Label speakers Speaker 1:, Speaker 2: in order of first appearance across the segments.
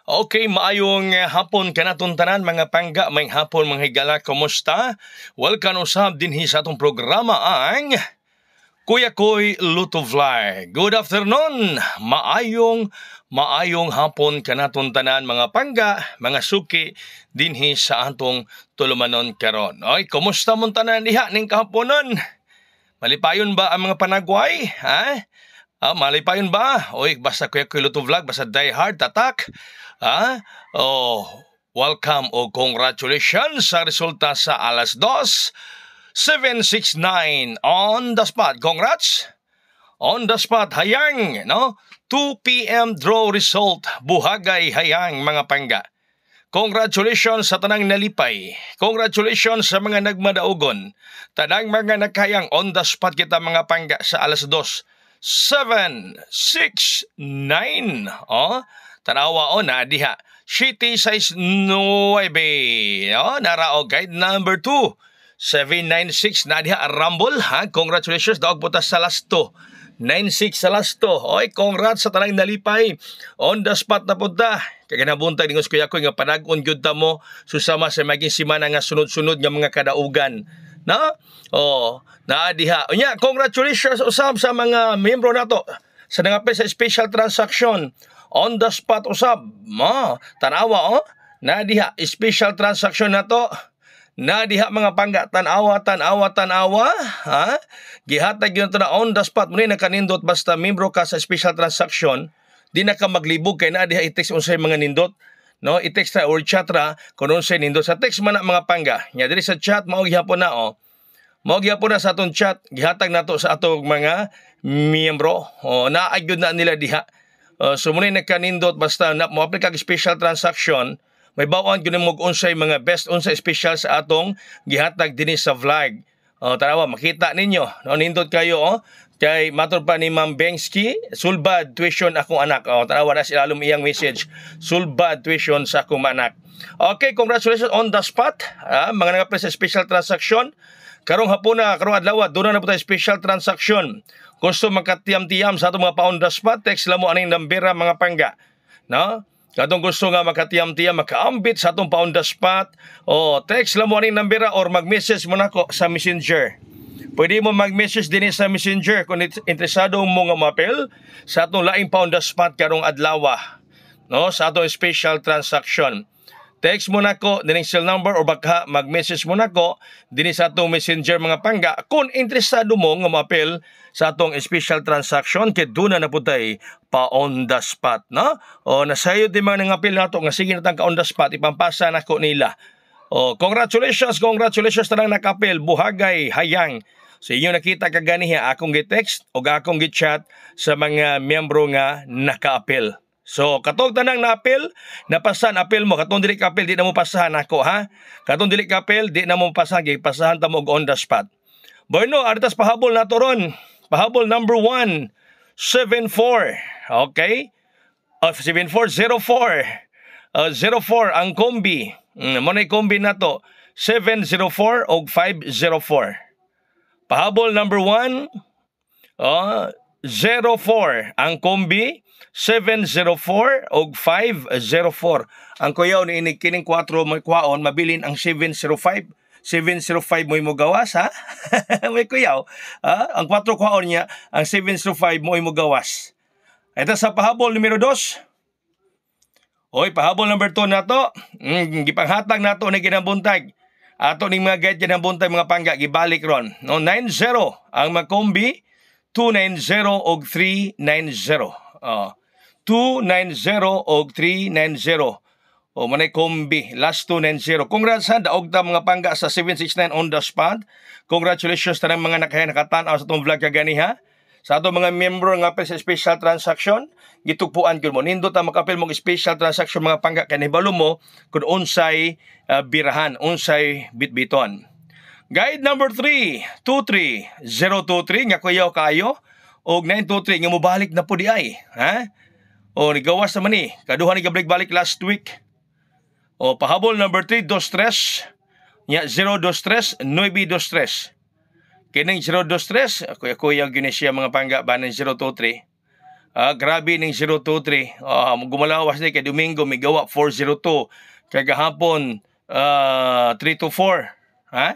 Speaker 1: Okay, maayong hapon kanaton tanan mga pangga, may hapon mga higala, kumusta? Welcome usab dinhi sa atong programa ang Kuya Koy Luto Vlog. Good afternoon. Maayong hapon kanaton tanan mga pangga, mga suki dinhi sa atong tulumanon karon. Oy, kumusta mon tanan diha ning kahaponon? Malipayon ba ang mga panagway? Ha? Malipayon ba? Oy, basta Kuya Koy Luto Vlog, basta die hard, tatak. Welcome o congratulations sa resulta sa alas 2:769 on the spot. Congrats! On the spot, hayang, no? 2 p.m. draw result, buhagay hayang mga pangga. Congratulations sa tanang nalipay. Congratulations sa mga nagmadaugon. Tanang mga naghayang on the spot kita mga pangga sa alas 2:769. Tanawa na diha. City size 9. Narao guide number 2. 796 na diha Rumble. Congratulations. Daog putas sa last 2. 96 sa last 2. Oy, congrats sa tanang nalipay. On the spot na punta. Kaganabuntag dingos kuya ko nga panag-on gyud ta mo susama sa maging simana nga sunod-sunod nga mga kadaugan. Na? Na diha. Unya, congratulations usab sa mga miyembro nato sa nangapil sa special transaction. On the spot usab. Tanawa na diha special transaction na to. Na diha mga pangga, tanawa. Gihatag yun to na on the spot. Muna nakanindot basta membro ka sa special transaction. Di na ka maglibog kay na diha i-text unsay mga nindot. No, i-text ra or chat ra kung unsay nindot. Sa text man na mga pangga. Nya diri sa chat mao gihapon na Mao gihapon na sa atong chat. Gihatag nato sa atong mga miyembro. Naagyod na nila diha. So muna nagkanindot basta na mo apply kag special transaction, may bawaan gyud mo unsay mga best unsay special sa atong gihatag dinhi sa vlog. Tanawa makita ninyo, no, nindot kayo kay matud pa ni Ma'am Bengski, sulbad tuition akong anak. Tanawa na sila iyang message, sulbad tuition sa akong anak. Okay, congratulations on the spot. Mga nag-apply sa special transaction. Karong hapon na, karong adlaw, doon na po tayo special transaction. Gusto makatiyam-tiyam sa itong mga pa on the spot, text lang mo aning nambera mga pangga. No? Katong gusto nga makatiyam-tiyam, makaambit sa itong pa on the spot, text lang mo aning nambera or mag-message mo na ko sa messenger. Pwede mo mag-message din sa messenger kung interesado mo nga mapel sa itong laing pa on the spot karong adlaw. No? Sa itong special transaction. Text mo na ko dining cell number or baka mag-message mo na ko din sa atong messenger mga pangga kung interesado mo nga mapel sa atong special transaction kay doon na naputay pa on the spot, no? Nasayo din mga nangapil nato nga sige natang ka on the spot ipampasa na ko nila. Congratulations tanang nakapil, buhagay hayang. So inyo nakita kaganiha akong gi-text o akong gi-chat sa mga miyembro nga naka-apil. So, katong tanang na-apil, napasahan apil mo. Katong dili ka-apil, di na mo pasahan ako, ha? Katong dili ka-apil, di na mo pasahan. Pasahan ta mo on the spot. Bueno, aritas pahabol na to ron. Pahabol number 1, 74. Okay? 7404. 04 ang kombi. Muna'y kombi na to. 704 o 504. Pahabol number 1, 04 ang kombi. 704 o 504. Ang kuyaw ni inikining 4 mo kwaon, mabilin ang 705. 705 mo gawas, ha? May kuyaw. Ang 4 kwaon niya, ang 705 mo gawas. Ito sa pahabol numero 2. Oy, pahabol number 2 na to. Gipanghatag na to na ginabuntag. Ato ning mga guide ginabuntag mga pangga, gibalik ron. No, 90 ang makombi, 290 o 390. 290 o 390. Manay kombi. Last 290. Congrats ha. Daog ta mga pangga sa 769 on the spot. Congratulations tanang mga nakatanaw sa itong vlog kagani ha. Sa itong mga member nga sa special transaction, gitugpuan ko mo. Nindo ta makapil mong special transaction mga pangga. Kanibalo mo kung unsay birahan, unsay bitbiton. Guide number 3, 23023. Nga kuyaw kayo. O 923 nga mobalik na po di ay. Ha? Nigawas naman ni. Kaduhan ni gabalik-balik last week. Pahabol number 3, 23. Nya 023, 923. Kining 023, kuya-kuya gyud siya mga pangga banan 023. Grabe ning 023. Gumalawas ni kay Domingo may gawa 402. Kay gahapon 324. Ha?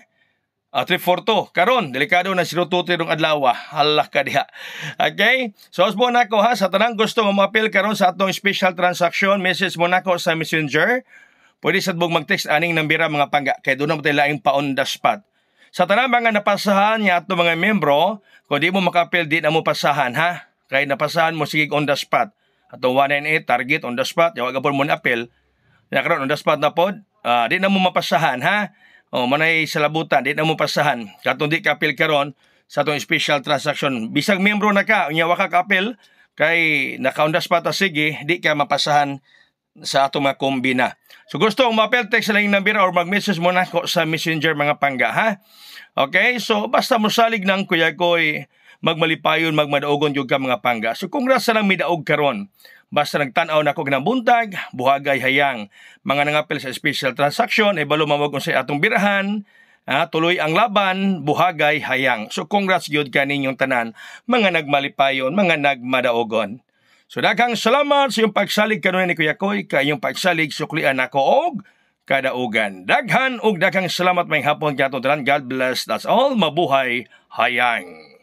Speaker 1: 342. Karon delikado na 023 dong adlaw. Allah ka diha. Okay? So usbo nako ha sa tanang gusto nga mo-appeal karon sa atong special transaction, message mo nako sa Messenger. Pwede sad bug mag-text aning nambira mga pangga kay doon na mo tayo laing pa on the spot. Sa tanang mga napasahan niya ato mga membro, kung di mo maka-appeal di na mo pasahan ha. Kay napasahan mo sige on the spot. Atong 198 target on the spot, yawa gapon mo na appeal. Ya karon on the spot na pod, di na mo mapasahan ha. Manay salabutan, di na mo pasahan. Katong di ka-appeal karon sa atong special transaction. Bisag membro na ka, unya wa ka ka-appeal kay naka on the spot sige, di ka mapasahan sa atong mga kombina. So gusto mong ma-appeal, text lang yung number or mag-message mo na ko sa Messenger mga pangga ha. Okay, so basta mo salig ng kuya ko'y magmalipayon, magmadaogon yung ka mga pangga. So congrats sa lang midaog karon. Basta nagtanaw na ko ng buntag, buhagay hayang. Mga nangapil sa special transaction, ay balo mamagong sa atong birahan, tuloy ang laban, buhagay hayang. So congrats gyud kaninyong tanan, mga nagmalipayon, mga nagmadaogon. So daghang salamat sa iyong pagsalig kanunay ni Kuya Koy, kayong pagsalig suklian ako og kadaugan. Daghan og daghang salamat may hapon katong tanan. God bless. That's all. Mabuhay hayang.